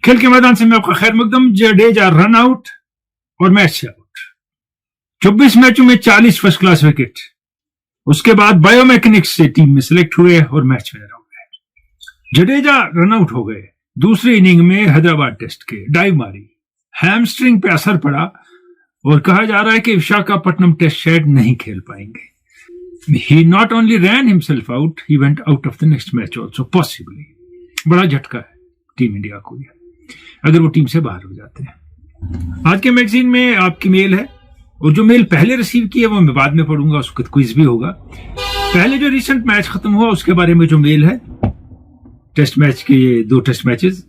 खेल के मैदान से मैं आपका खैर मकदम। जडेजा रन आउट और मैच से आउट। 24 मैचों में 40 फर्स्ट क्लास विकेट। उसके बाद बायोमैकेनिक्स से टीम में सिलेक्ट हुए और मैच विनर हो गए। जडेजा रन आउट हो गए। दूसरी इनिंग में हैदराबाद टेस्ट के डाइव मारी, हैमस्ट्रिंग पे असर पड़ा और कहा जा रहा है कि विशाखापट्टनम टेस्ट शायद नहीं खेल पाएंगे। He not only ran himself out, he went out of the next match also, possibly. बड़ा झटका है टीम इंडिया को ये, अगर वो टीम से बाहर हो जाते हैं। आज के मैगजीन में आपकी मेल है, और जो मेल पहले रिसीव की है वो मैं बाद में पढ़ूंगा, उसका क्विज भी होगा। पहले जो रिसेंट मैच खत्म हुआ उसके बारे में जो मेल है, टेस्ट मैच के ये 2 टेस्ट मैचेस,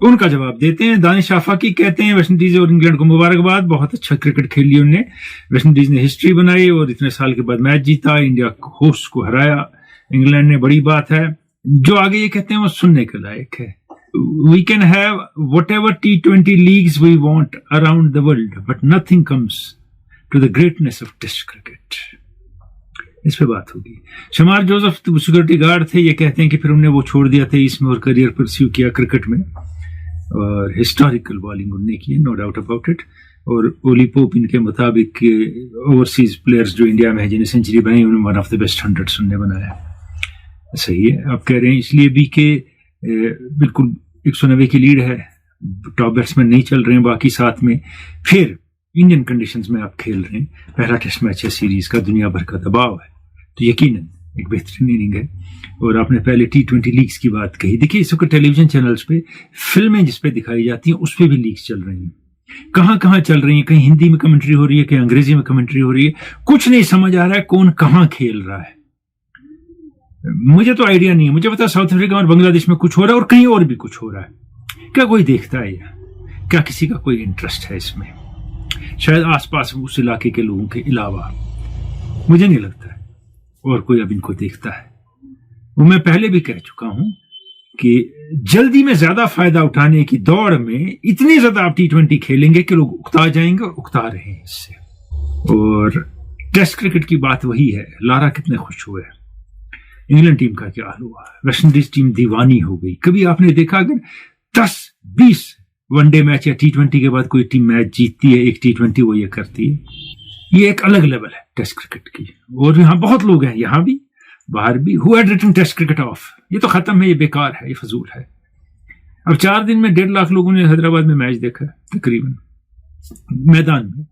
उनका जवाब देते हैं। दानिश आफाकी कहते हैं वेस्टइंडीज और इंग्लैंड को मुबारकबाद, बहुत अच्छा क्रिकेट खेल लिया उन्होंने। वेस्टइंडीज ने हिस्ट्री बनाई और इतने साल के बाद मैच जीता, इंडिया होस्ट को हराया, इंग्लैंड ने, बड़ी बात है। जो आगे ये कहते हैं वो सुनने के लायक है। We can have whatever T20 leagues we want around the world, but nothing comes to the greatness of test cricket. इस पे बात होगी। शमार जोसेफ सिक्योरिटी गार्ड थे, ये कहते हैं कि फिर उन्हें वो छोड़ दिया था इसमें और करियर परस्यू किया क्रिकेट में, और हिस्टोरिकल बॉलिंग उन्होंने की, नो डाउट अबाउट इट। और ओली पोप इनके मुताबिक ओवरसीज प्लेयर्स जो इंडिया में है जिन्हें सेंचुरी बनाई, उन्होंने 1 ऑफ द बेस्ट 100 उन्होंने बनाया। सही है, आप कह रहे हैं इसलिए भी कि बिल्कुल 190 की लीड है, टॉप बैट्समैन नहीं चल रहे हैं बाकी साथ में, फिर इंडियन कंडीशंस में आप खेल रहे हैं, पहला टेस्ट मैच है सीरीज का, दुनिया भर का दबाव है, तो यकीनन एक बेहतरीन इनिंग है। और आपने पहले T20 लीग्स की बात कही, देखिए इस वक्त टेलीविजन चैनल्स पे फिल्में जिस पे दिखाई जाती हैं उस पे भी लीग्स चल रही हैं, कहां कहां चल रही हैं, कहीं हिंदी में कमेंट्री हो रही है, कहीं अंग्रेजी में कमेंट्री हो रही है, कुछ नहीं समझ आ रहा है कौन कहां खेल रहा है। मुझे तो आइडिया नहीं है, मुझे पता साउथ अफ्रीका और बांग्लादेश में कुछ हो रहा है और कहीं और भी कुछ हो रहा है। क्या कोई देखता है, क्या किसी का कोई इंटरेस्ट है इसमें? शायद आसपास उस इलाके के लोगों के अलावा मुझे नहीं लगता है और कोई अब इनको देखता है। वो मैं पहले भी कह चुका हूं कि जल्दी में ज्यादा फायदा उठाने की दौड़ में इतनी ज्यादा आप T20 खेलेंगे कि लोग उकता जाएंगे और उकता रहे हैं इससे। और टेस्ट क्रिकेट की बात वही है, लारा कितने खुश हुए, इंग्लैंड टीम का क्या हाल हुआ, वेस्ट इंडीज टीम दीवानी हो गई। कभी आपने देखा अगर 10-20 वनडे मैच या T20 के बाद कोई टीम मैच जीतती है, एक T20 वो ये करती है, ये एक अलग लेवल है टेस्ट क्रिकेट की। और यहाँ बहुत लोग हैं, यहाँ भी बाहर भी, who had written test cricket off, ये तो खत्म है, ये बेकार है, ये फजूल है। अब 4 दिन में 1.5 लाख लोगों ने हैदराबाद में मैच देखा तकरीबन मैदान में।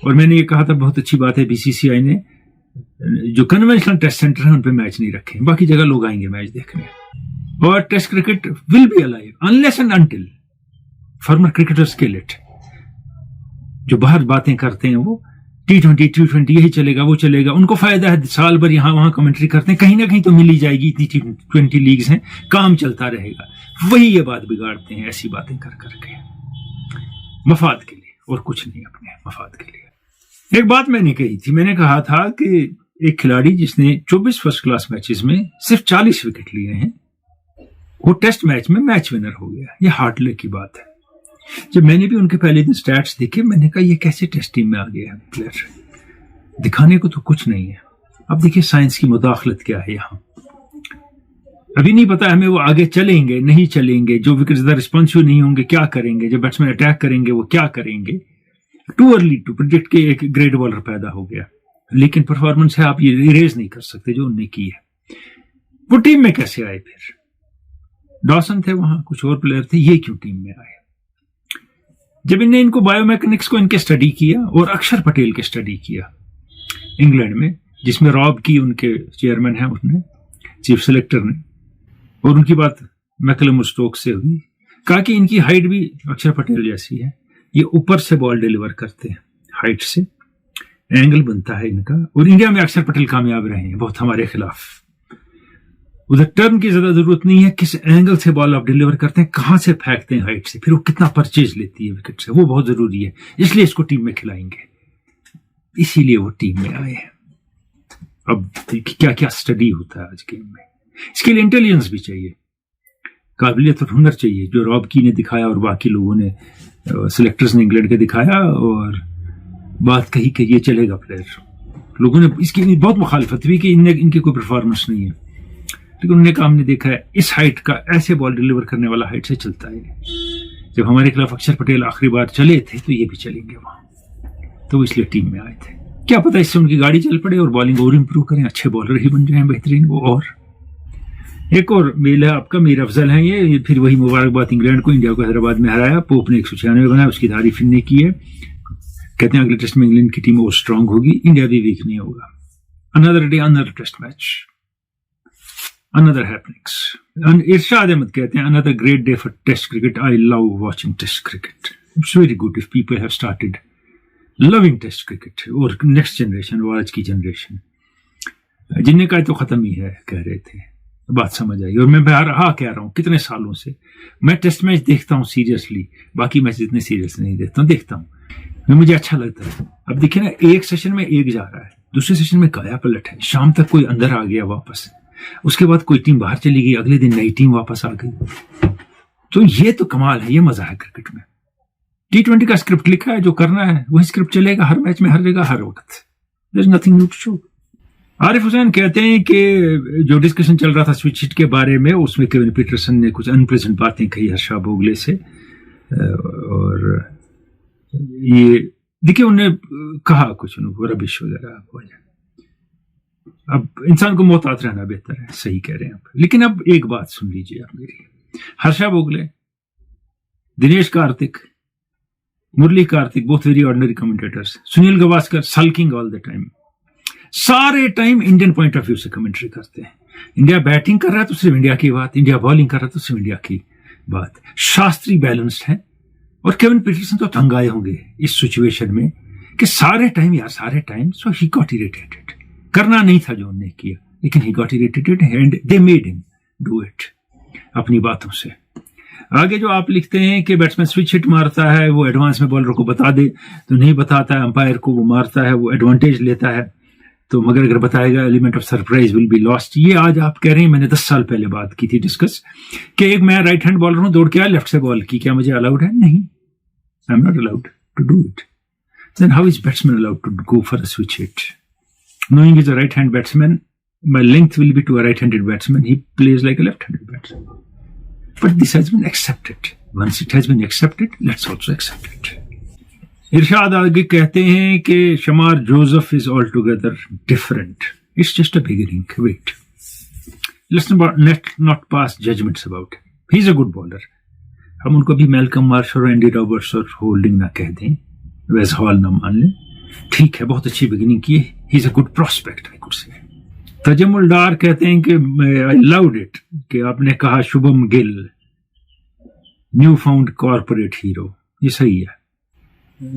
और मैंने ये कहा था बहुत अच्छी बात है, BCCI ने जो कन्वेंशनल टेस्ट सेंटर है उन पे मैच नहीं रखे, बाकी जगह लोग आएंगे मैच देखने। और test cricket will be alive unless and until former cricketers kill it. जो बाहर बातें करते हैं वो T20 यही चलेगा वो चलेगा, उनको फायदा है, साल भर यहां वहां कमेंट्री करते हैं, कहीं ना कहीं तो मिल ही जाएगी, इतनी T20 लीग्स हैं, काम चलता रहेगा। वही ये बात बिगाड़ते हैं ऐसी बातें कर करके, मफाद के लिए और कुछ नहीं, अपने मफाद के लिए। एक बात मैंने कही थी, मैंने कहा था कि एक खिलाड़ी जिसने 24 फर्स्ट क्लास मैचेस में सिर्फ 40 विकेट लिए हैं, वो टेस्ट मैच में मैच विनर हो गया। ये हार्ट लक की बात है। जब मैंने भी उनके पहले दिन स्टैट्स देखे, मैंने कहा ये कैसे टेस्ट टीम में आ गया है प्लेयर, दिखाने को तो कुछ नहीं है। अब देखिए साइंस की मुदाखलत क्या है यहाँ, अभी नहीं पता हमें वो आगे चलेंगे नहीं चलेंगे, जो विकेट ज्यादा रिस्पॉन्सिव नहीं होंगे क्या करेंगे, जब बैट्समैन अटैक करेंगे वो क्या करेंगे। टू अर्ली टू प्रेडिक्ट के एक ग्रेट बॉलर पैदा हो गया, लेकिन परफॉर्मेंस है आप ये इरेज नहीं कर सकते जो उनने की है। वो टीम में कैसे आए? फिर डॉसन थे वहां, कुछ और प्लेयर थे, ये क्यों टीम में आए? जब इनको बायोमैकेनिक्स को इनके स्टडी किया और अक्षर पटेल के स्टडी किया इंग्लैंड में, जिसमें रॉब की उनके चेयरमैन है, उसने चीफ सेलेक्टर ने, और उनकी बात मैकलम और स्टोक्स से हुई, कहा कि इनकी हाइट भी अक्षर पटेल जैसी है, ये ऊपर से बॉल डिलीवर करते हैं, हाइट से एंगल बनता है इनका। और इंडिया में अक्षर पटेल कामयाब रहे हैं बहुत हमारे खिलाफ। उधर टर्न की ज्यादा जरूरत नहीं है, किस एंगल से बॉल आप डिलीवर करते हैं, कहां से फेंकते हैं हाइट से, फिर वो कितना परचेज लेती है विकेट से, वो बहुत जरूरी है। इसलिए इसको टीम में खिलाएंगे, इसीलिए वो टीम में आए हैं। अब क्या क्या स्टडी होता है आज गेम में, इसके लिए इंटेलिजेंस भी चाहिए, काबिलियत और हुनर चाहिए, जो रॉब की ने दिखाया और बाकी लोगों ने, सिलेक्टर्स ने इंग्लैंड के दिखाया और बात कही कि ये चलेगा प्लेयर। लोगों ने इसकी बहुत मुखालफत हुई कि इनकी कोई परफॉर्मेंस नहीं है। लेकिन उन्होंने कहा हमने देखा है इस हाइट का ऐसे बॉल डिलीवर करने वाला हाइट से चलता है। जब हमारे खिलाफ अक्षर पटेल आखिरी बार चले थे तो ये भी चलेंगे वहां, तो इसलिए टीम में आए थे। क्या पता इससे उनकी गाड़ी चल पड़े और बॉलिंग और इंप्रूव करें, अच्छे बॉलर ही बन जाए बेहतरीन वो। और एक और मेल है आपका, मीर अफजल है ये फिर वही मुबारकबाद इंग्लैंड को, इंडिया को हैदराबाद में हराया, पोप ने 196 बनाया, उसकी तारीफ इनने की है। कहते हैं अगले टेस्ट में इंग्लैंड की टीम और स्ट्रांग होगी, इंडिया भी वीक नहीं होगा। Another day another test match, another happenings. Irshad Ahmed कहते हैं another great day for test cricket, I love watching test cricket, it's very good if people have started loving test cricket. और next generation और आज की generation, जिन्हें का तो खत्म ही है कह रहे थे, बात समझ आई। और मैं कह रहा हूँ कितने सालों से मैं टेस्ट मैच देखता हूँ सीरियसली, बाकी मैच इतने सीरियस नहीं देखता हूँ, मुझे अच्छा लगता है। अब देखिए ना, एक सेशन में एक जा रहा है, दूसरे सेशन में काया पलट है, शाम तक कोई अंदर आ गया वापस, उसके बाद कोई टीम बाहर चली गई, अगले दिन नई टीम वापस आ गई। तो ये तो कमाल है, ये मजा है क्रिकेट में। T20 का स्क्रिप्ट लिखा है, जो करना है वही स्क्रिप्ट चलेगा हर मैच में, हर जगह, हर वक्त। There's nothing new to show। Arif Hussain कहते हैं कि जो डिस्कशन चल रहा था स्विच हिट के बारे में, उसमें केविन पीटरसन ने कुछ अनप्लेजेंट बातें कही हर्षा भोगले से, और ये देखिए उन्होंने कहा कुछ रबिश वगैरह। अब इंसान को मोहतात रहना बेहतर है, सही कह रहे हैं आप। लेकिन अब एक बात सुन लीजिए आप मेरी, Harsha Bhogle, Dinesh Karthik, Murali Kartik, both very ordinary commentators, Sunil Gavaskar sulking all the time, सारे time Indian point of view से कमेंट्री करते हैं। इंडिया बैटिंग कर रहा है तो सिर्फ इंडिया की बात, इंडिया बॉलिंग कर रहा है तो सिर्फ इंडिया की बात। शास्त्री बैलेंस्ड है। और केविन पीटरसन तो तंग आए होंगे इस सिचुएशन में कि सारे time so he got irritated. करना नहीं था जो उन्होंने किया, लेकिन he got irritated and they made him do it अपनी बातों से। आगे जो आप लिखते हैं कि बैट्समैन स्विच हिट मारता है, वो एडवांस में बॉलर को बता दे तो नहीं बताता है, अंपायर को वो मारता है, वो एडवांटेज लेता है, तो मगर अगर बताएगा element of surprise will be lost. ये आज आप कह रहे हैं, मैंने 10 साल पहले बात की थी डिस्कस, कि एक मैं राइट हैंड बॉलर हूं, दौड़ के आया, लेफ्ट से बॉल की, क्या मुझे अलाउड है? नहीं, I am not allowed to do it. Then how is batsman allowed to go for a switch hit? Knowing he's a right-hand batsman, my length will be to a right-handed batsman. He plays like a left-handed batsman. But this has been accepted. Once it has been accepted, let's also accept it. इरशाद आगे कहते हैं कि शमार Joseph is altogether different. It's just a beginning. Wait. Let's not pass judgments about him. He's a good bowler. हम उनको भी Malcolm Marsh और Andy Roberts और holding ना कह दें, वेज हॉल ना मान लें, ठीक है, बहुत अच्छी बिगिनिंग की है, he is a good prospect I could say. Tajamul डार कहते हैं कि आई लव्ड इट कि आपने कहा Shubham Gill new found corporate hero, ये सही है।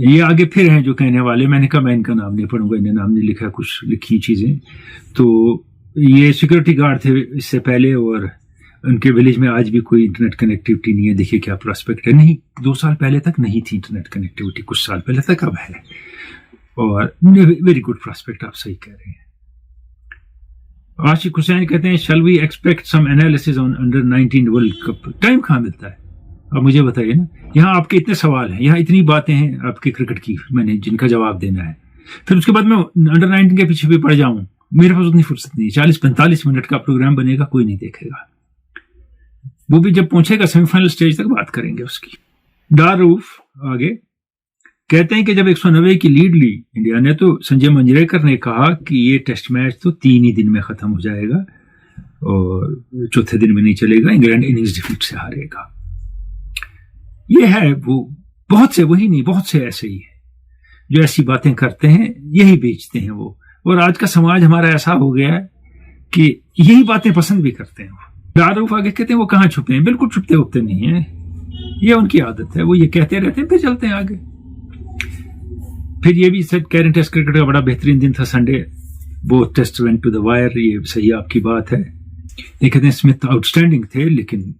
ये आगे फिर हैं जो कहने वाले, मैंने कहा मैं इनका नाम नहीं पढ़ूंगा, इन्हें नाम नहीं लिखा, कुछ लिखी चीजें। तो ये सिक्योरिटी गार्ड थे इससे पहले, और उनके विलेज में आज भी कोई इंटरनेट कनेक्टिविटी नहीं है। देखिए क्या प्रोस्पेक्ट है। नहीं, 2 साल पहले तक नहीं थी इंटरनेट कनेक्टिविटी, कुछ साल पहले तक, अब है, और वेरी गुड प्रोस्पेक्ट, आप सही कह रहे हैं। आशिक हुसैन कहते हैं shall we expect some analysis on under 19 world cup? Time कहाँ मिलता है, अब मुझे बताइए ना। यहाँ आपके इतने सवाल हैं, यहाँ इतनी बातें हैं आपके क्रिकेट की, मैंने जिनका जवाब देना है, फिर उसके बाद मैं अंडर 19 के पीछे भी पड़ जाऊं, मेरे पास उतनी फुर्सत नहीं। 40-45 मिनट का प्रोग्राम बनेगा, कोई नहीं देखेगा, वो भी जब पहुंचेगा सेमीफाइनल स्टेज तक बात करेंगे उसकी। दारूफ आगे कहते हैं कि जब 190 की लीड ली इंडिया ने, तो संजय मंजरेकर ने कहा कि ये टेस्ट मैच तो 3 ही दिन में खत्म हो जाएगा और चौथे दिन में नहीं चलेगा, इंग्लैंड इनिंग्स डिफीट से हारेगा। ये है वो, बहुत से, वही नहीं, बहुत से ऐसे ही है जो ऐसी बातें करते हैं, यही बेचते हैं वो। और आज का समाज हमारा ऐसा हो गया है कि यही बातें पसंद भी करते हैं। दारूफ आगे कहते हैं वो कहाँ छुपते हैं, बिल्कुल छुपते उगते नहीं है, ये उनकी आदत है, वो ये कहते रहते हैं, फिर चलते हैं आगे। फिर ये भी सच कह रहे, टेस्ट क्रिकेट का बड़ा बेहतरीन दिन था संडे, वो test went to the wire, ये सही आपकी बात है। ये कहते हैं स्मिथ आउटस्टैंडिंग थे लेकिन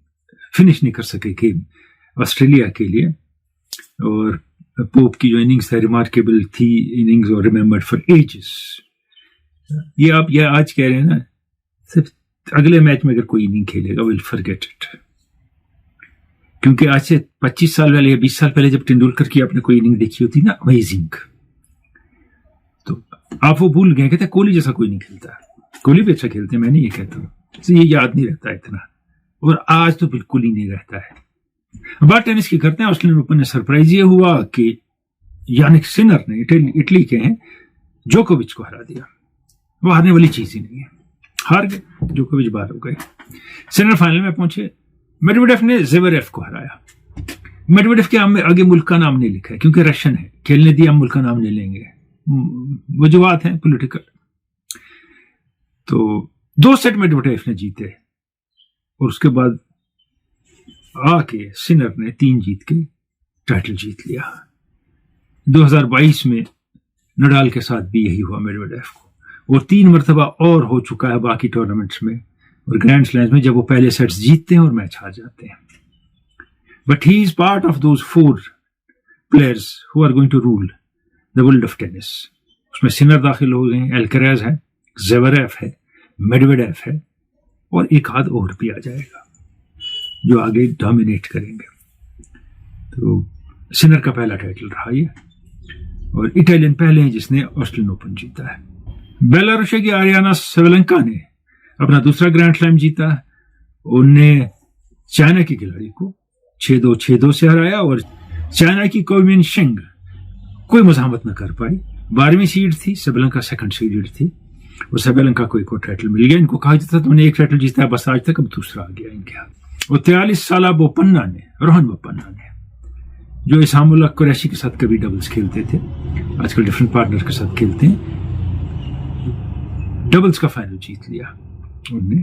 फिनिश नहीं कर सके गेम ऑस्ट्रेलिया के लिए, और पोप की जो इनिंग्स है रिमार्केबल थी इनिंग्स और रिमेंबर्ड फॉर एजेस। ये आप ये आज कह रहे हैं ना, सिर्फ अगले मैच में अगर कोई इनिंग खेलेगा विल फॉरगेट इट, क्योंकि आज से 25 साल पहले या 20 साल पहले जब तेंदुलकर की आपने कोई इनिंग देखी होती ना, अमेजिंग, तो आप वो भूल गए। कहते कोहली जैसा कोई नहीं खेलता, कोहली भी अच्छा खेलते हैं, मैं नहीं ये कहता हूं, तो ये याद नहीं रहता इतना, और आज तो बिल्कुल ही नहीं रहता है। बात टेनिस की करते हैं। ऑस्ट्रेलियन ओपन में सरप्राइज ये हुआ कि यानिक सिनर ने, इटली के हैं, जोकोविच को हरा दिया। वो हारने वाली चीज ही नहीं है, हार गए, जोकोविच बाहर हो गए। सिनर फाइनल में पहुंचे। मेडवेडेव ने ज़ेवरेव को हराया। मेडवेडेव के आगे मुल्क का नाम नहीं लिखा है क्योंकि रशियन है, खेलने दिया मुल्क का नाम नहीं लेंगे, वजूहात हैं पॉलिटिकल। तो 2 सेट मेडवेडेव ने जीते और उसके बाद आके सिनर ने 3 जीत के टाइटल जीत लिया। 2022 में नडाल के साथ भी यही हुआ मेडवेडेव को, और 3 मरतबा और हो चुका है बाकी टूर्नामेंट्स में और ग्रैंड स्लैम्स में, जब वो पहले सेट्स जीतते हैं और मैच हार जाते हैं। But he is part of those 4 players who are going to rule the world of tennis. उसमें सिनर दाखिल हो गए, एल्करेज है, ज़ेवरेव है, मेडवेडेव है, और एक आध और भी आ जाएगा जो आगे डोमिनेट करेंगे। तो सिनर का पहला टाइटल रहा ये, और इटालियन पहले हैं जिसने ऑस्ट्रेलियन ओपन जीता है। बेलारूस की आरियाना सेवेलेंका ने अपना दूसरा ग्रैंड स्लैम जीता। उनने चाइना की खिलाड़ी को 6-2, 6-2 से हराया, और चाइना की कोमिन शिंग कोई मज़ाहमत न कर पाई। 12वीं सीड थी, सेवेलेंका 2nd सीड थी, और सेवेलेंका को एक और टाइटल मिल गया। इनको कहा जाता था तुमने एक टाइटल जीता है बस, आज तक अब दूसरा आ गया इनके हाथ। और 43 साल बोपन्ना ने, रोहन बोपन्ना ने, जो इसामुल्लाह कुरैशी के साथ कभी डबल्स खेलते थे, आजकल डिफरेंट पार्टनर के साथ खेलते हैं, डबल्स का फाइनल जीत लिया उनने।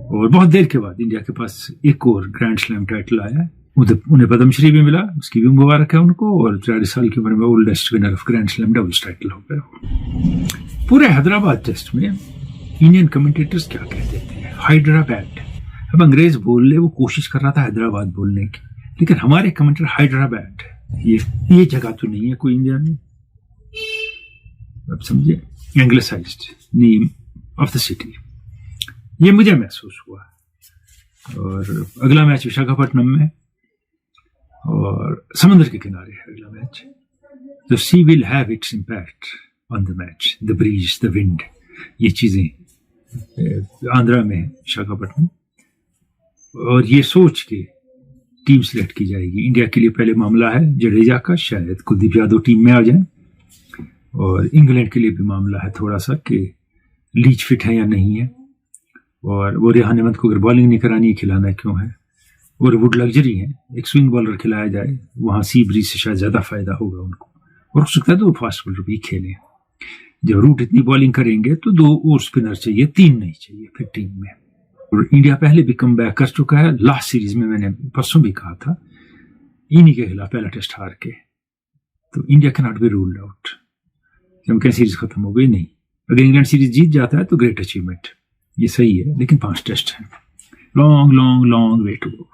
और बहुत देर के बाद इंडिया के पास एक और ग्रैंड स्लैम टाइटल आया। उन्हें पद्मश्री भी मिला, उसकी भी मुबारक है उनको, और 40 साल की उम्र में oldest winner of grand slam doubles title हो गए। पूरे हैदराबाद टेस्ट में इंडियन कमेंटेटर्स क्या कहते थे, हैदराबाद। अब अंग्रेज बोल ले, वो कोशिश कर रहा था हैदराबाद बोलने की, लेकिन हमारे कमेंटेटर हैदराबाद, ये जगह तो नहीं है कोई इंडिया में। अब समझे, anglicised name of the city, ये मुझे महसूस हुआ। और अगला मैच विशाखापट्टनम में, और समुद्र के किनारे है अगला मैच। तो sea will have its impact on the match, the breeze, the wind, ये चीजें आंध्रा में है विशाखापट्टनम। और ये सोच के टीम सिलेक्ट की जाएगी। इंडिया के लिए पहले मामला है जडेजा का, शायद कुलदीप यादव टीम में आ जाए, और इंग्लैंड के लिए भी मामला है थोड़ा सा कि लीच फिट है या नहीं है, और वो रेहान अहमद को अगर बॉलिंग नहीं करानी है, खिलाना क्यों है। और वुड लग्जरी है, एक स्विंग बॉलर खिलाया जाए, वहाँ सी ब्रीज से शायद ज़्यादा फायदा होगा उनको, और हो सकता है 2 फास्ट बॉलर भी खेलें। जब रूट इतनी बॉलिंग करेंगे तो 2 और स्पिनर चाहिए, 3 नहीं चाहिए फिर टीम में। और इंडिया पहले भी कम बैक कर चुका है। लास्ट सीरीज में मैंने परसों भी कहा था, इन्हीं के खिलाफ पहला टेस्ट हार के, तो India can not be ruled out. क्योंकि सीरीज खत्म हो गई नहीं, अगर इंग्लैंड सीरीज जीत जाता है तो ग्रेट अचीवमेंट, ये सही है, लेकिन 5 टेस्ट हैं, long long long way to go.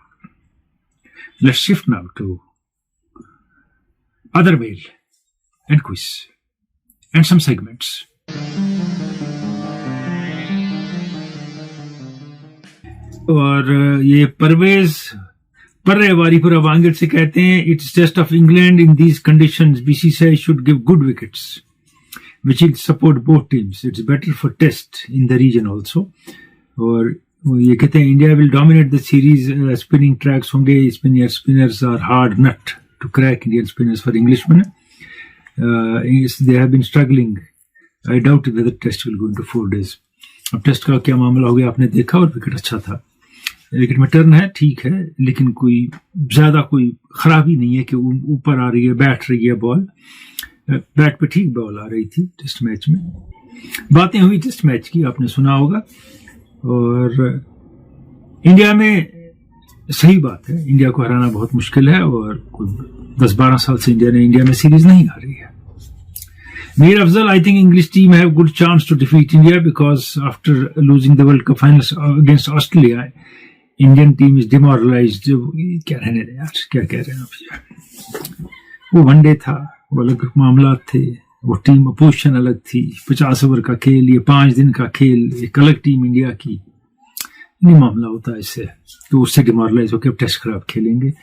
Let's shift now to other mail and quiz and some segments. और ये परवेज पर्रे वारीपुरा वांगड़ से कहते हैं, it's test of England in these conditions, BCCI should give good wickets which will support both teams. It's better for test in the region also. और ये कहते हैं India will dominate the series. Spinning tracks होंगे, spinners are hard nut to crack, Indian spinners for Englishmen. They have been struggling. I doubt whether test will go into 4 days. अब test का क्या मामला हो गया आपने देखा, और विकेट अच्छा था, विकेट में टर्न है ठीक है, लेकिन कोई ज्यादा कोई खराबी नहीं है कि ऊपर आ रही है, बैठ रही है बॉल, बैट पे ठीक बॉल आ रही थी टेस्ट मैच में। बातें हुई टेस्ट मैच की, आपने सुना होगा। और इंडिया में सही बात है, इंडिया को हराना बहुत मुश्किल है, और 10-12 साल से इंडिया में सीरीज नहीं हारी है। Mir Afzal, I think English team have good chance to defeat India because after losing the world cup finals against Australia, Indian team is demoralised. क्या रहने दें यार, क्या कह रहे हैं आप। वो वनडे था, वो अलग मामला थे, वो टीम अपोजिशन अलग थी, 50 ओवर का खेल, ये 5 दिन का खेल, एक अलग टीम इंडिया की, नहीं मामला होता है इससे, तो उससे डिमोरलाइज होकर अब टेस्ट खराब खेलेंगे।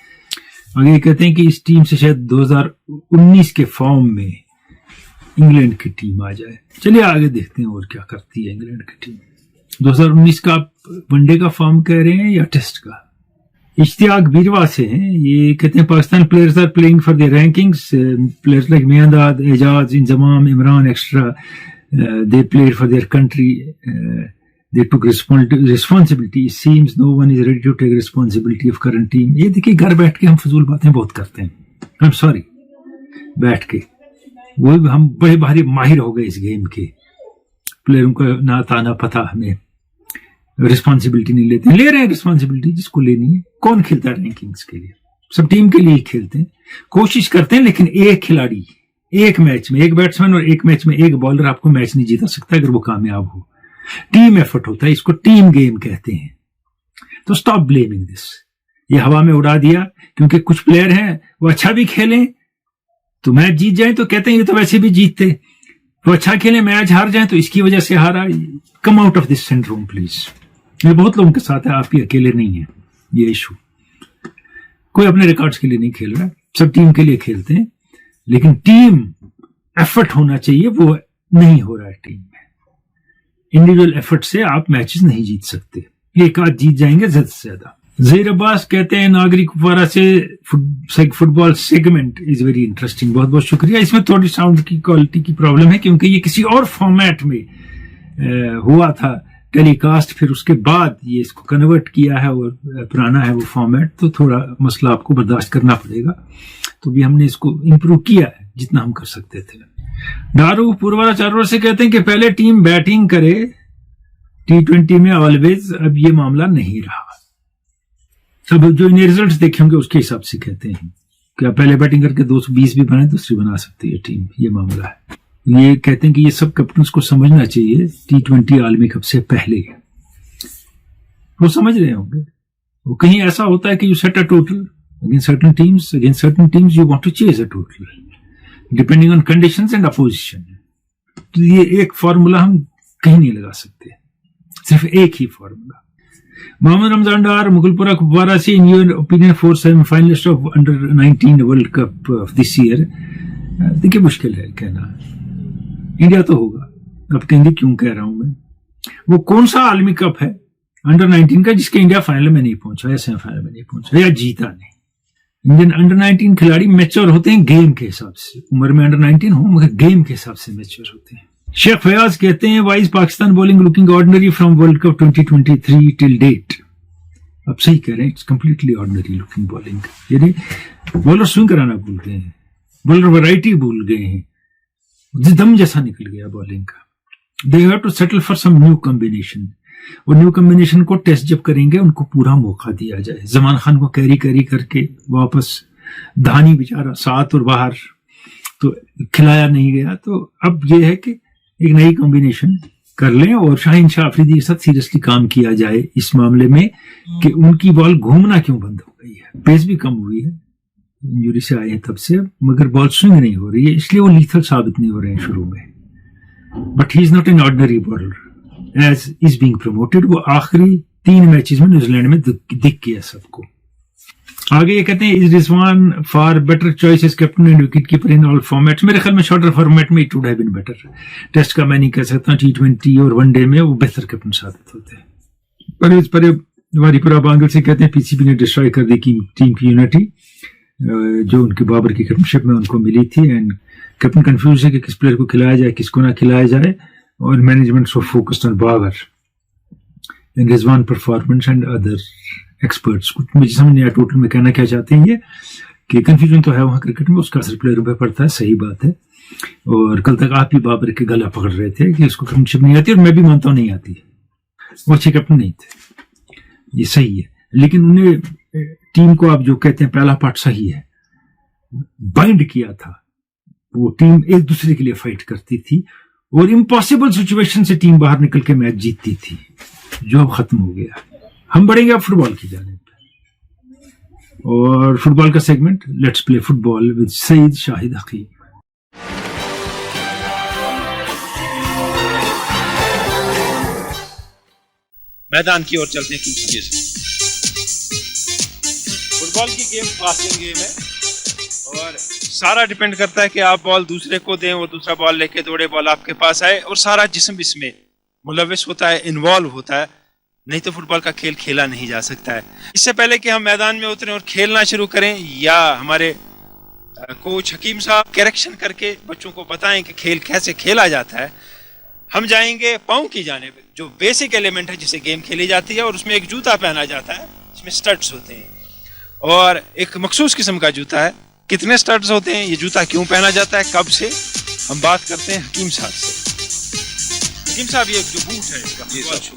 आगे कहते हैं कि इस टीम से शायद 2019 के फॉर्म में इंग्लैंड की टीम आ जाए। चलिए आगे देखते हैं और क्या करती है इंग्लैंड की टीम। 2019 का आप वनडे का फॉर्म कह रहे हैं या टेस्ट का? इश्तियाक बीरवा से हैं, ये कहते हैं Pakistan players are playing for the rankings, players like Miandad, Ejaz, Inzamam, Imran extra, they played for their country, they took responsibility. It seems no one is ready to take responsibility of current team. ये देखिए घर बैठ के हम फजूल बातें बहुत करते हैं, I'm sorry, बैठ के वो हम बड़े भारी माहिर हो गए इस गेम के, प्लेयरों का ना ताना पता, हमें रिस्पॉन्सिबिलिटी नहीं लेते हैं। ले रहे हैं रिस्पॉन्सिबिलिटी जिसको लेनी है। कौन खेलता है रैंकिंग्स के लिए? सब टीम के लिए खेलते हैं, कोशिश करते हैं, लेकिन एक खिलाड़ी एक मैच में, एक बैट्समैन और एक मैच में एक बॉलर आपको मैच नहीं जीता सकता अगर वो कामयाब हो। टीम एफर्ट होता है, इसको टीम गेम कहते हैं। तो स्टॉप ब्लेमिंग दिस। ये हवा में उड़ा दिया क्योंकि कुछ प्लेयर हैं वो अच्छा भी खेलें तो मैच जीत जाए तो कहते हैं ये तो वैसे भी जीतते, वो अच्छा खेलें मैच हार जाए तो इसकी वजह से हारा। Come out of this syndrome please. ये बहुत लोगों के साथ है, आप ही अकेले नहीं है ये इशू। कोई अपने रिकॉर्ड्स के लिए नहीं खेल रहा, सब टीम के लिए खेलते हैं, लेकिन टीम एफर्ट होना चाहिए, वो नहीं हो रहा है टीम में। इंडिविजुअल एफर्ट से आप मैचेस नहीं जीत सकते, एक आध जीत जाएंगे ज्यादा से ज्यादा। ज़हीर अब्बास कहते हैं नागरिक कुपवारा से football segment is very interesting. बहुत बहुत शुक्रिया। इसमें थोड़ी साउंड की क्वालिटी की प्रॉब्लम है क्योंकि ये किसी और फॉर्मेट में हुआ था टेलीकास्ट, फिर उसके बाद ये इसको कन्वर्ट किया है और पुराना है वो फॉर्मेट, तो थोड़ा मसला आपको बर्दाश्त करना पड़ेगा। तो भी हमने इसको इम्प्रूव किया है जितना हम कर सकते थे। दारू पुरवारा चारों से कहते हैं कि पहले टीम बैटिंग करे T20 में ऑलवेज, अब ये मामला नहीं रहा। अब जो इन्हें रिजल्ट्स देखे होंगे उसके हिसाब से कहते हैं कि पहले बैटिंग करके 220 भी बनाए, दूसरी बना सकती है टीम, ये मामला है। ये कहते हैं कि ये सब कैप्टन्स को समझना चाहिए T20 आलमी कप से पहले, वो समझ रहे होंगे। वो कहीं ऐसा होता है कि you set a total against certain teams you want to chase a total depending on conditions and opposition। तो ये एक फॉर्मूला हम कहीं नहीं लगा सकते, सिर्फ एक ही फॉर्मूला। मोहम्मद रमजान डार मुगलपुरा कुपवारा से, in your opinion 4 semifinalist of under 19 world cup of this year. देखिए मुश्किल है कहना, इंडिया तो होगा। अब कहेंगे क्यों कह रहा हूं मैं, वो कौन सा आलमी कप है अंडर 19 का जिसके इंडिया फाइनल में नहीं पहुंचा या सेमीफाइनल में नहीं पहुंचा या जीता नहीं। इंडियन अंडर 19 खिलाड़ी मैच्योर होते हैं गेम के हिसाब से, उम्र में अंडर 19 हो मगर गेम के हिसाब से मैच्योर होते हैं। शेख फयाज कहते हैं why's Pakistan bowling looking ordinary from world cup 2023 till date. अब सही कह रहे हैं, it's completely ordinary looking bowling. यानी बॉलर स्विंग कराना भूल गए हैं, बॉलर वैरायटी भूल गए हैं, दम जैसा निकल गया बॉलिंग का। They have to settle for some new combination. वो न्यू कॉम्बिनेशन को टेस्ट जब करेंगे उनको पूरा मौका दिया जाए। जमान खान को कैरी करके वापस, धानी बेचारा साथ और बाहर तो खिलाया नहीं गया। तो अब ये है कि एक नई कॉम्बिनेशन कर लें और शाहीन शाह अफरीदी के साथ सीरियसली काम किया जाए इस मामले में कि उनकी बॉल घूमना क्यों बंद हो गई है। पेस भी कम हुई है, इंजरी से आए हैं तब से, मगर बॉल स्विंग नहीं हो रही है, इसलिए वो लीथल साबित नहीं हो रहे हैं शुरू में। But he is not an ordinary bowler as is being promoted. वो आखिरी 3 मैचेस में न्यूजीलैंड में दिख गया सबको। आगे ये कहते हैं is Rizwan for better choice as captain and wicket keeper in all formats. मेरे ख्याल में शॉर्टर फॉर्मेट में it would have been better. Test का मैं नहीं कह सकता, T20 और वनडे में वो बेहतर कैप्टन साबित होते हैं। परवेज वारीपुरा बांगल से कहते हैं पीसीबी ने डिस्ट्रॉय कर दी टीम की यूनिटी जो उनके बाबर की कैप्टनशिप में उनको मिली थी। एंड कैप्टन कंफ्यूज है कि किस प्लेयर को खिलाया जाए किसको ना खिलाया जाए, और management so focused on Babar and Rizwan performance and other experts. कुछ मुझे समझ नहीं आया टोटल में कहना क्या चाहते हैं ये, कि कंफ्यूजन तो है वहां क्रिकेट में, उसका असर प्लेयरों पे पड़ता है, सही बात है। और कल तक आप ही बाबर के गला पकड़ रहे थे कि उसको कैप्टनशिप नहीं आती, और मैं भी मानता हूं नहीं आती, वो अच्छे कैप्टन नहीं थे, ये सही है। लेकिन उन्हें टीम को आप जो कहते हैं पहला पार्ट सही है, बाइंड किया था, वो टीम एक दूसरे के लिए फाइट करती थी और इम्पॉसिबल सिचुएशन से टीम बाहर निकल के मैच जीतती थी, जो अब खत्म हो गया। हम बढ़ेंगे अब फुटबॉल की जानिब, और फुटबॉल का segment let's play football with Saeed Shahid Hakeem. मैदान की ओर चलते हैं खींचिए से। फुटबॉल की गेम पासिंग गेम है और सारा डिपेंड करता है कि आप बॉल दूसरे को दें, वो दूसरा बॉल लेके दौड़े, बॉल आपके पास आए, और सारा जिस्म इसमें मुलविस होता है, इन्वॉल्व होता है, नहीं तो फुटबॉल का खेल खेला नहीं जा सकता है। इससे पहले कि हम मैदान में उतरें और खेलना शुरू करें, या हमारे कोच हकीम साहब करेक्शन करके बच्चों को बताएं कि खेल कैसे खेला जाता है, हम जाएंगे पाँव की जानिब, जो बेसिक एलिमेंट है जिसे गेम खेली जाती है, और उसमें एक जूता पहना जाता है जिसमें स्टड्स होते हैं, और एक मखसूस किस्म का जूता है। कितने स्टड्स होते हैं, ये जूता क्यों पहना जाता है, कब से, हम बात करते हैं हकीम साहब से। हकीम साहब, ये जो बूट है इसका,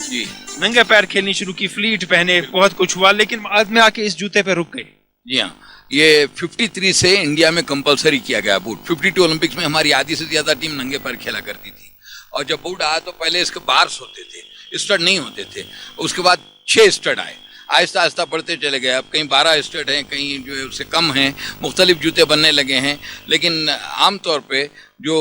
जी, नंगे पैर खेलनी शुरू की, फ्लीट पहने, बहुत कुछ हुआ, लेकिन बाद में आके इस जूते पे रुक गए। जी हाँ, ये 53 से इंडिया में कंपलसरी किया गया बूट। 52 ओलंपिक्स में हमारी आधी से ज्यादा टीम नंगे पैर खेला करती थी, और जब बूट आया तो पहले इसके बार्स होते थे, स्टड नहीं होते थे। उसके बाद 6 स्टड आए, आहिस्ता आहिस्ता बढ़ते चले गए। अब कहीं 12 स्टड हैं, कहीं जो है उससे कम हैं, मुख्तलिफ जूते बनने लगे हैं। लेकिन आमतौर पे जो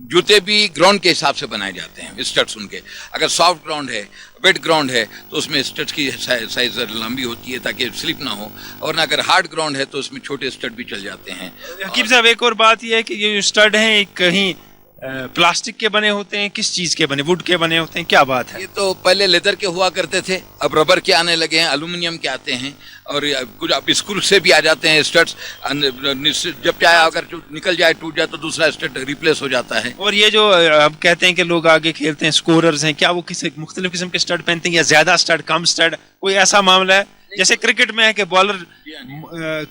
जूते भी ग्राउंड के हिसाब से बनाए जाते हैं, स्टड्स उनके। अगर सॉफ्ट ग्राउंड है, वेट ग्राउंड है, तो उसमें स्टड्स की साइज लंबी होती है ताकि स्लिप ना हो, और ना अगर हार्ड ग्राउंड है तो उसमें छोटे स्टड भी चल जाते हैं। हकीम साहब, एक और बात यह है कि ये जो स्टड हैं कहीं प्लास्टिक के बने होते हैं, किस चीज के बने, वुड के बने होते हैं, क्या बात है? ये तो पहले लेदर के हुआ करते थे, अब रबर के आने लगे हैं, एल्यूमिनियम के आते हैं, और कुछ अब स्क्रू से भी आ जाते हैं स्टड्स। जब चाहे अगर निकल जाए, टूट जाए, तो दूसरा स्टड रिप्लेस हो जाता है। और ये जो अब कहते हैं कि लोग आगे खेलते हैं, स्कोरर्स हैं, क्या वो किसी मुख्तलिफ किस्म के स्टड पहनते हैं, या ज्यादा स्टड, कम स्टड, कोई ऐसा मामला है? जैसे क्रिकेट में है कि बॉलर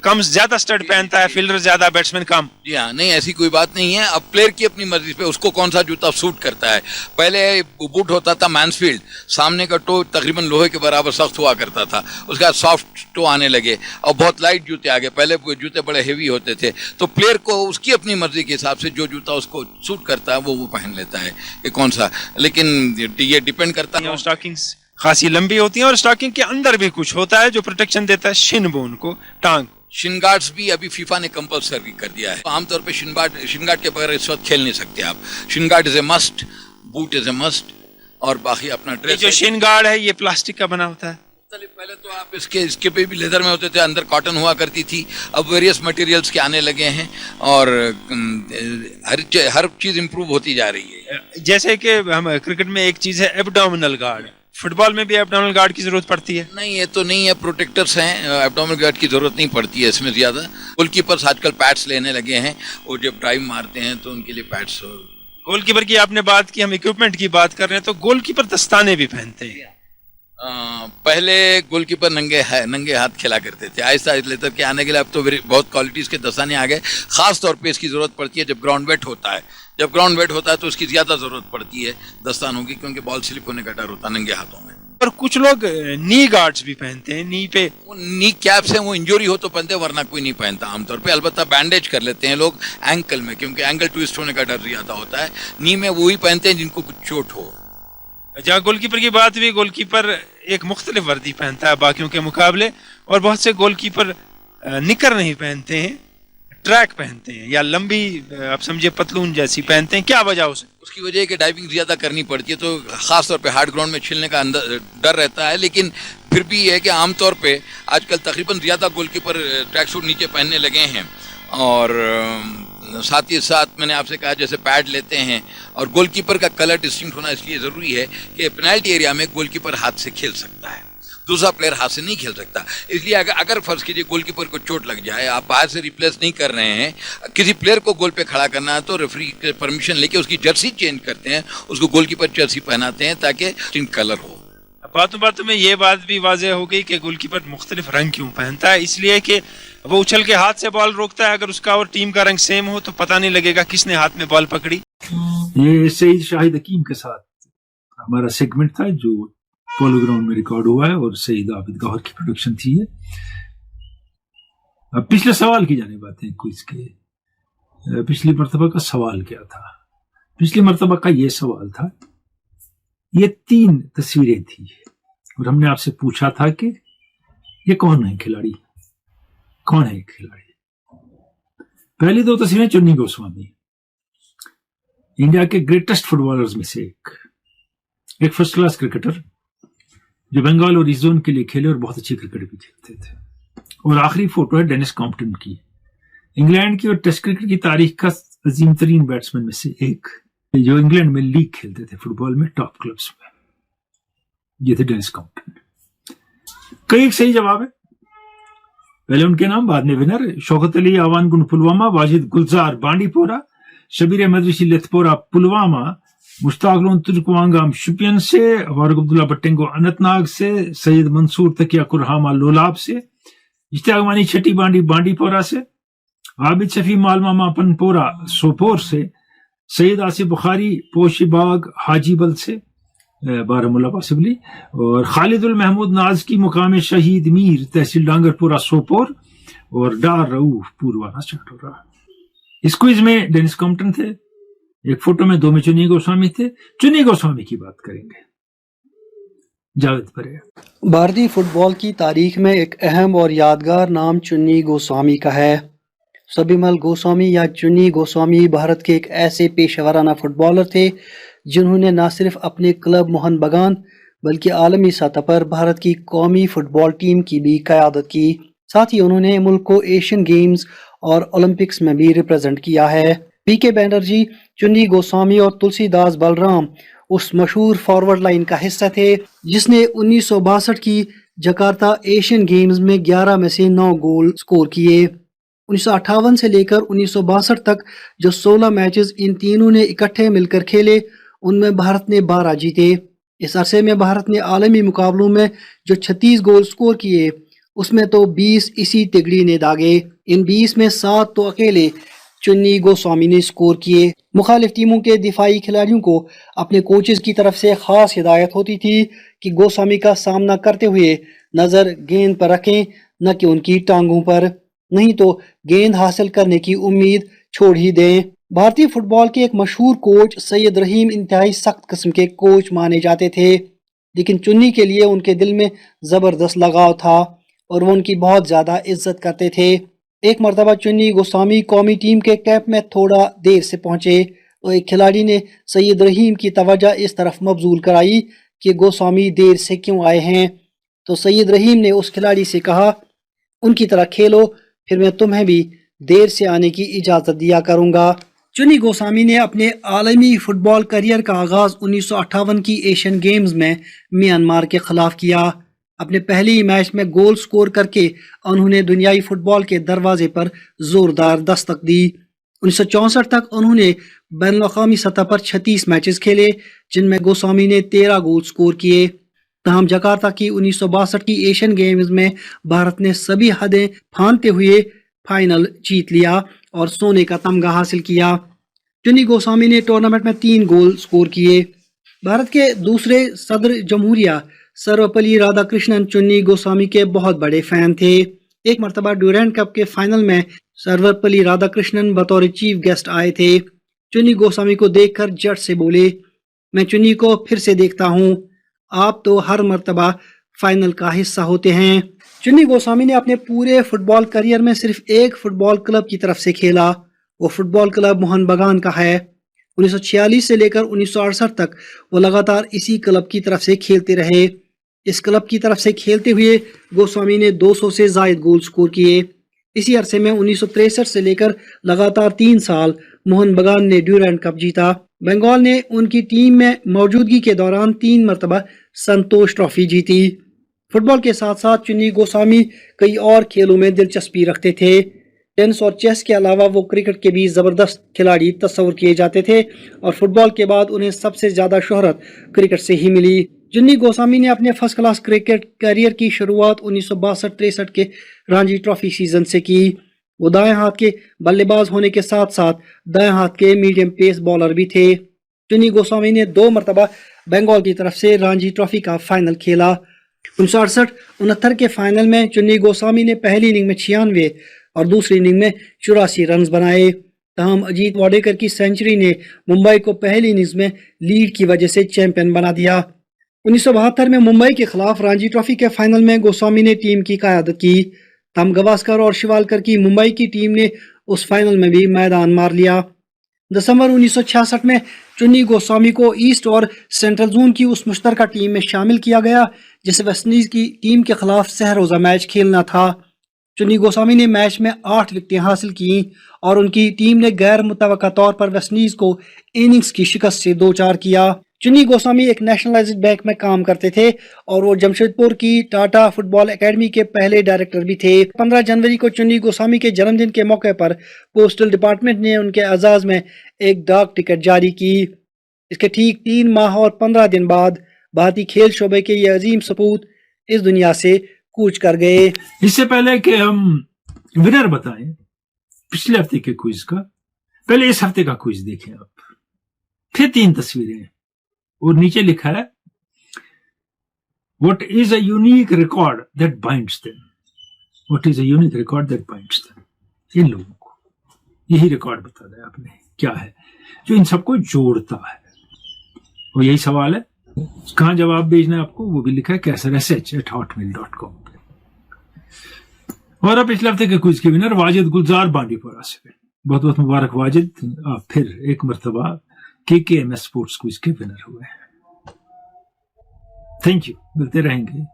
कम ज्यादा स्टड पहनता है, फील्डर ज्यादा, बैट्समैन कम। जी हाँ, नहीं ऐसी कोई बात नहीं है। अब प्लेयर की अपनी मर्जी पे उसको कौन सा जूता सूट करता है। पहले बूट होता था मैंसफील्ड, सामने का टो तकरीबन लोहे के बराबर सख्त हुआ करता था, उसके बाद सॉफ्ट टो आने लगे और बहुत लाइट जूते आ गए। पहले जूते बड़े हेवी होते थे, तो प्लेयर को उसकी अपनी मर्जी के हिसाब से जो जूता उसको सूट करता है वो पहन लेता है कि कौन सा। लेकिन ये डिपेंड करता है। स्टॉकिंग्स खासी लंबी होती हैं, और स्टॉकिंग के अंदर भी कुछ होता है जो प्रोटेक्शन देता है शिन बोन को, टांग। शिन गार्ड्स भी अभी फीफा ने कंपलसरी कर दिया है। आमतौर पे शिन गार्ड के बगैर इस वक्त खेल नहीं सकते आप। Shin guard is a must, boot is a must, और बाकी अपना ड्रेस। जो शिन गार्ड है ये प्लास्टिक का बना होता है। पहले तो आप इसके पे भी लेदर में होते थे, अंदर कॉटन हुआ करती थी। अब वेरियस मटेरियल्स के आने लगे हैं, और हर चीज इंप्रूव होती जा रही है। जैसे कि हम क्रिकेट में एक चीज है एब्डोमिनल गार्ड, फुटबॉल में भी एब्डोमिनल गार्ड की जरूरत पड़ती है? नहीं, ये तो नहीं है, प्रोटेक्टर्स हैं, एब्डोमिनल गार्ड की जरूरत नहीं पड़ती है इसमें ज्यादा। गोलकीपर्स आजकल पैड्स लेने लगे हैं, और जब ड्राइव मारते हैं तो उनके लिए पैड्स। गोलकीपर की आपने बात की, हम इक्विपमेंट की बात कर रहे हैं, तो गोलकीपर दस्ताने भी पहनते हैं। पहले गोलकीपर नंगे हाथ खेला करते थे, आहिस्ता लेकर के आने के लिए अब तो बहुत क्वालिटीज के दस्ताने आ गए। खास तौर पे इसकी जरूरत पड़ती है जब ग्राउंड वेट होता है। जब ग्राउंड वेट होता है तो उसकी ज्यादा जरूरत पड़ती है दस्तानों की, क्योंकि बॉल स्लिप होने का डर होता है नंगे हाथों में। और कुछ लोग नी गार्ड्स भी पहनते हैं, नी पे। वो नी कैप्स हैं, वो इंजरी हो तो पहनते हैं, वरना कोई नहीं पहनता आमतौर पे। अलबत्ता बैंडेज कर लेते हैं लोग एंकल में, क्योंकि एंकल ट्विस्ट होने का डर ज्यादा होता है। नी में वही पहनते हैं जिनको कुछ चोट हो। जहाँ गोलकीपर की बात हुई, गोलकीपर एक मुख्तलिफ वर्दी पहनता है बाकियों के मुकाबले, और बहुत से गोलकीपर निकर नहीं पहनते हैं, ट्रैक पहनते हैं, या लंबी आप समझिए पतलून जैसी पहनते हैं। क्या वजह उसे? उसकी वजह है कि डाइविंग ज्यादा करनी पड़ती है, तो खास तौर पे हार्ड ग्राउंड में छिलने का डर रहता है। लेकिन फिर भी ये है कि आमतौर पे आजकल तकरीबन ज्यादा गोलकीपर ट्रैक सूट नीचे पहनने लगे हैं। और साथ ही साथ मैंने आपसे कहा जैसे पैड लेते हैं, और गोलकीपर का कलर डिस्टिंक्ट होना इसलिए जरूरी है कि पेनल्टी एरिया में गोलकीपर हाथ से खेल सकता है, दूसरा प्लेयर हाथ से नहीं खेल सकता। इसलिए अगर फर्ज कीजिए गोलकीपर को चोट लग जाए, आप बाहर से रिप्लेस नहीं कर रहे हैं, किसी प्लेयर को गोल पे खड़ा करना है, तो रेफरी के परमिशन लेके उसकी जर्सी चेंज करते हैं, उसको गोलकीपर जर्सी पहनाते हैं ताकि डिस्टिंक्ट कलर हो। बातों में ये बात भी वाज़ेह हो गई कि गोलकीपर मुख्तलिफ रंग क्यों पहनता है। इसलिए कि वो उछल के हाथ से बॉल रोकता है, अगर उसका और टीम का रंग सेम हो तो पता नहीं लगेगा किसने हाथ में बॉल पकड़ी। ये सईद शाहिद हकीम के साथ हमारा सेगमेंट था जो पोलो ग्राउंड में रिकॉर्ड हुआ है, और सईद आबिद गौहर की प्रोडक्शन थी। अब पिछले सवाल की जाने बातें क्विज के। पिछली मर्तबा का सवाल क्या था? पिछली मर्तबा का ये सवाल था, ये 3 तस्वीरें थी, और हमने आपसे पूछा था कि ये कौन है खिलाड़ी, कौन है खिलाड़ी। पहली 2 तस्वीरें चुन्नी गोस्वामी, इंडिया के ग्रेटेस्ट फुटबॉलर्स में से एक फर्स्ट क्लास क्रिकेटर जो बंगाल और ईस्ट जोन के लिए खेले और बहुत अच्छी क्रिकेट भी खेलते थे। और आखिरी फोटो है डेनिस कॉम्पटन की, इंग्लैंड की और टेस्ट क्रिकेट की तारीख का अजीम तरीन बैट्समैन में से एक, जो इंग्लैंड में लीग खेलते थे फुटबॉल में टॉप क्लब्स में, ये थे डेनिस कॉम्पटन। कई सही जवाब है, पहले उनके नाम बाद में विनर। शौकत अली आवान गुन पुलवामा, वाजिद गुलजार बांडीपोरा, शबीर अहमद ऋषि लेथपोरा पुलवामा, मुश्ताक लोन तुर्कवांगाम शुपियन से, वारुक अब्दुल्ला बट्टेंगो अनंतनाग से, सैयद मंसूर तकिया कुरहामा लोलाब से, इश्तियाक छठी बांडी बांडीपोरा से, आबिद शफी मालमामा पनपोरा सोपोर से, सैयद आसिफ बुखारी पोशीबाग हाजीबल से बारामूला पॉसिबली, और खालिदुल महमूद नाज की मुकाम शहीद मीर तहसील डांगरपुरा सोपोर, और डार रऊफ पूर्वाना स्टार्ट हो रहा। इस क्विज में डेनिस कॉम्पटन थे, एक फोटो में दो में चुन्नी गोस्वामी थे। चुन्नी गोस्वामी की बात करेंगे, जावेद परेगा। भारतीय फुटबॉल की तारीख में एक अहम और यादगार नाम चुन्नी गोस्वामी का है। सबिमल गोस्वामी या चुन्नी गोस्वामी भारत के एक ऐसे पेशेवराना फुटबॉलर थे जिन्होंने न सिर्फ अपने क्लब मोहन बगान बल्कि आलमी सतह पर भारत की कौमी फुटबॉल टीम की भी क़यादत की। साथ ही उन्होंने मुल्क को एशियन गेम्स और ओलंपिक्स में भी रिप्रेजेंट किया है। पीके बैनर्जी, चुन्नी गोस्वामी और तुलसीदास बलराम उस मशहूर फॉरवर्ड लाइन का हिस्सा थे जिसने 1962 की जकार्ता एशियन गेम्स में 11 में से 9 गोल स्कोर किए। 1958 से लेकर 1962 तक जो 16 मैचेस इन तीनों ने इकट्ठे मिलकर खेले, उनमें भारत ने 12 जीते। इस अरसे में भारत ने आलमी मुकाबलों में जो 36 गोल स्कोर किए, उसमें तो 20 इसी तिगड़ी ने दागे। इन 20 में 7 तो अकेले चुन्नी गोस्वामी ने स्कोर किए। मुखालिफ टीमों के दिफाई खिलाड़ियों को अपने कोचेस की तरफ से खास हिदायत होती थी कि गोस्वामी का सामना करते हुए नजर गेंद पर रखें, न कि उनकी टांगों पर, नहीं तो गेंद हासिल करने की उम्मीद छोड़ ही दें। भारतीय फुटबॉल के एक मशहूर कोच सैयद रहीम इंतहाई सख्त किस्म के कोच माने जाते थे, लेकिन चुन्नी के लिए उनके दिल में जबरदस्त लगाव था और वो उनकी बहुत ज्यादा इज्जत करते थे। एक मरतबा चुन्नी गोस्वामी कौमी टीम के कैंप में थोड़ा देर से पहुंचे तो एक खिलाड़ी ने सैयद रहीम की तवज्जो इस तरफ मबजूल कराई कि गोस्वामी देर से क्यों आए हैं। तो सैयद रहीम ने उस खिलाड़ी से कहा, उनकी तरह खेलो, फिर मैं तुम्हें भी देर से आने की इजाज़त दिया करूंगा। चुन्नी गोस्वामी ने अपने आलमी फुटबॉल करियर का आगाज़ 1958 की एशियन गेम्स में म्यांमार के खिलाफ किया। अपने पहले ही मैच में गोल स्कोर करके उन्होंने दुनियाई फुटबॉल के दरवाजे पर जोरदार दस्तक दी। 1964 तक उन्होंने बैनुल-अक़वामी सतह पर 36 मैचेस खेले, जिनमें गोस्वामी ने 13 गोल स्कोर किए। तमाम जकार्ता की 1962 की एशियन गेम्स में भारत ने सभी हदें फांदते हुए फाइनल जीत लिया और सोने का तमगा हासिल किया। चुन्नी गोस्वामी ने टूर्नामेंट में 3 गोल स्कोर किए। भारत के दूसरे सदर जमहूरिया सर्वपल्ली राधाकृष्णन चुन्नी गोस्वामी के बहुत बड़े फैन थे। एक मरतबा ड्यूरेंट कप के फाइनल में सर्वपल्ली राधाकृष्णन बतौर चीफ गेस्ट आए थे। चुन्नी गोस्वामी को देखकर जट से बोले, मैं चुन्नी को फिर से देखता हूँ, आप तो हर मरतबा फाइनल का हिस्सा होते हैं। चुन्नी गोस्वामी ने अपने पूरे फुटबॉल करियर में सिर्फ एक फुटबॉल क्लब की तरफ से खेला, वो फुटबॉल क्लब मोहन बगान का है। 1946 से लेकर 1968 तक वो लगातार इसी क्लब की तरफ से खेलते रहे। इस क्लब की तरफ से खेलते हुए गोस्वामी ने 200 से ज़ायद गोल स्कोर किए। इसी अरसे में 1963 से लेकर लगातार 3 साल मोहन बगान ने ड्यूरेंट कप जीता। बंगाल ने उनकी टीम में मौजूदगी के दौरान 3 मरतबा संतोष ट्रॉफी जीती। फुटबॉल के साथ साथ चुन्नी गोस्वामी कई और खेलों में दिलचस्पी रखते थे। टेनिस और चेस के अलावा वो क्रिकेट के भी ज़बरदस्त खिलाड़ी तस्वर किए जाते थे और फुटबॉल के बाद उन्हें सबसे ज़्यादा शोहरत क्रिकेट से ही मिली। चुन्नी गोस्वामी ने अपने फर्स्ट क्लास क्रिकेट करियर की शुरुआत 1962-63 के रणजी ट्रॉफी सीजन से की। वो दाएं हाथ के बल्लेबाज होने के साथ साथ दाएं हाथ के मीडियम पेस बॉलर भी थे। चुन्नी गोस्वामी ने 2 मरतबा बंगाल की तरफ से रणजी ट्रॉफी का फाइनल खेला। 1968-69 के फाइनल में चुन्नी गोस्वामी ने पहली इनिंग में 96 और दूसरी इनिंग में 84 रन बनाए। तमाम अजीत वाडेकर की सेंचुरी ने मुंबई को पहली इनिंग्स में लीड की वजह से चैंपियन बना दिया। 1972 में मुंबई के खिलाफ रणजी ट्रॉफी के फाइनल में गोस्वामी ने टीम की क़यादत की। तम गवास्कर और शिवालकर की मुंबई की टीम ने उस फाइनल में भी मैदान मार लिया। दिसंबर 1966 में चुन्नी गोस्वामी को ईस्ट और सेंट्रल जोन की उस मुश्तरका टीम में शामिल किया गया जिसे वेस्ट इंडीज की टीम के खिलाफ सहरोजा मैच खेलना था। चुन्नी गोस्वामी ने मैच में 8 विकेटें हासिल की और उनकी टीम ने गैर मुतवक्का तौर पर वेस्टइंडीज को इनिंग्स की शिकस्त से 2-4 किया। चुन्नी गोस्वामी एक नेशनलाइज्ड बैंक में काम करते थे और वो जमशेदपुर की टाटा फुटबॉल एकेडमी के पहले डायरेक्टर भी थे। 15 जनवरी को चुन्नी गोस्वामी के जन्मदिन के मौके पर पोस्टल डिपार्टमेंट ने उनके एजाज में एक डाक टिकट जारी की। इसके ठीक 3 माह और 15 दिन बाद भारतीय खेल शोबे के ये अजीम सपूत इस दुनिया से कूच कर गए। इससे पहले कि हम विनर बताएं पिछले हफ्ते के क्विज का, पहले इस हफ्ते का क्विज देखें आप। फिर 3 तस्वीरें और नीचे लिखा है what is a unique record that binds them. What is a unique record that binds them. इन लोगों को यही रिकॉर्ड बता दें आपने क्या है जो इन सबको जोड़ता है। और यही सवाल है, कहां जवाब भेजना है आपको, वो भी लिखा है kaisarsh@hotmail.com पे। और अब पिछले हफ्ते के क्विज के विनर वाजिद गुलजार बांडीपुरा से। बहुत बहुत मुबारक वाजिद, आप फिर एक मरतबा KKMS स्पोर्ट्स क्विज के विनर हुए हैं। थैंक यू, मिलते रहेंगे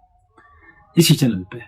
इसी चैनल पे।